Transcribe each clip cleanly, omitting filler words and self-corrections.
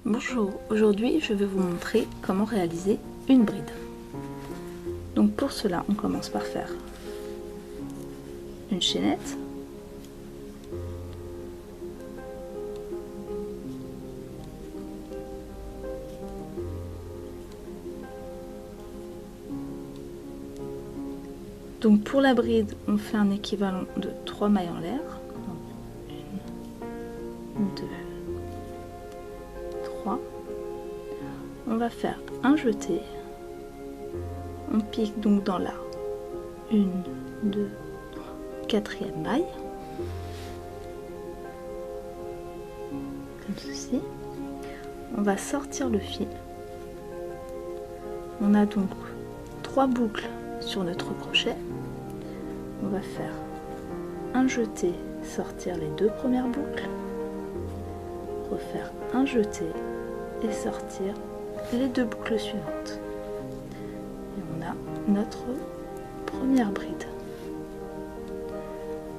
Bonjour, aujourd'hui je vais vous montrer comment réaliser une bride. Donc pour cela on commence par faire une chaînette, donc pour la bride on fait un équivalent de 3 mailles en l'air, 1, 2, 3, on va faire un jeté, on pique donc dans la 1, 2, 4e maille, comme ceci, on va sortir le fil, on a donc 3 boucles sur notre crochet, on va faire un jeté, sortir les 2 premières boucles, refaire un jeté et sortir les 2 boucles suivantes. Et on a notre première bride.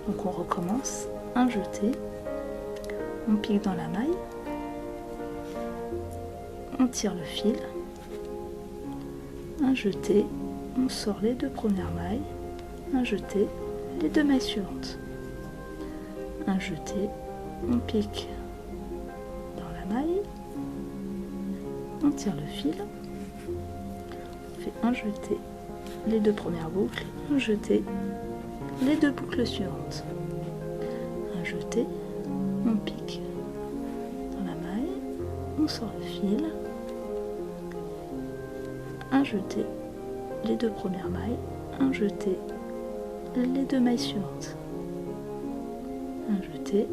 Donc on recommence, un jeté, on pique dans la maille, on tire le fil, un jeté, on sort les 2 premières mailles, un jeté, les 2 mailles suivantes, un jeté, on pique dans la maille, on tire le fil, on fait un jeté, les 2 premières boucles, un jeté, les 2 boucles suivantes, un jeté, on pique dans la maille, on sort le fil, un jeté, les 2 premières mailles, un jeté, les 2 mailles suivantes, un jeté,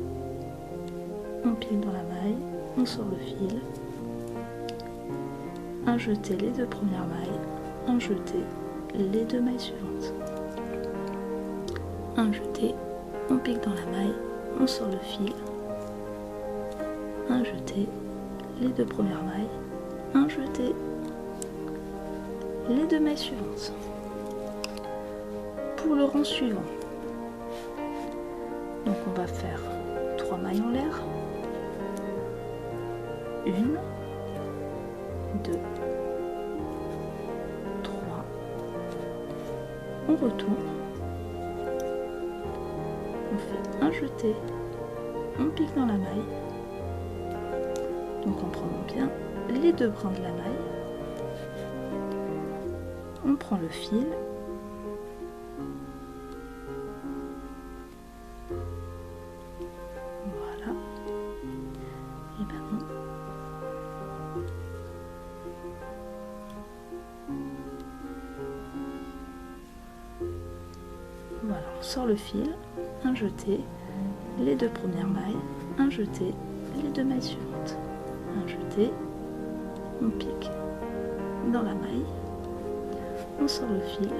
on pique dans la maille, on sort le fil, un jeté, les 2 premières mailles, un jeté, les 2 mailles suivantes, un jeté, on pique dans la maille, on sort le fil, un jeté, les 2 premières mailles, un jeté, les 2 mailles suivantes. Pour le rang suivant, donc on va faire 3 mailles en l'air, 1, 2, 3, on retourne, on fait un jeté, on pique dans la maille, donc en prenant bien les 2 brins de la maille, on prend le fil, voilà, et maintenant voilà, on sort le fil, un jeté, les 2 premières mailles, un jeté, les 2 mailles suivantes, un jeté, on pique dans la maille, on sort le fil,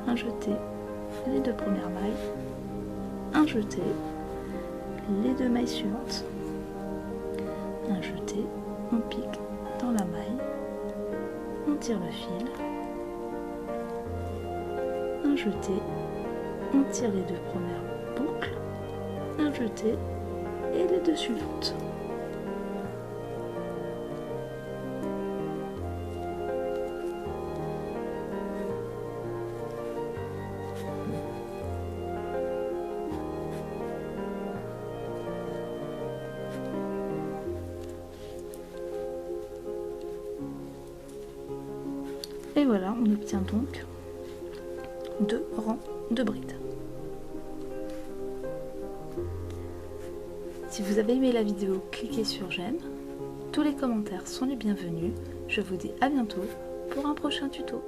un jeté, les 2 premières mailles, un jeté, les 2 mailles suivantes, un jeté, on pique dans la maille, on tire le fil, un jeté, on tire les 2 premières boucles, un jeté et les 2 suivantes. Et voilà, on obtient donc 2 rangs de brides. Si vous avez aimé la vidéo, cliquez sur j'aime. Tous les commentaires sont les bienvenus. Je vous dis à bientôt pour un prochain tuto.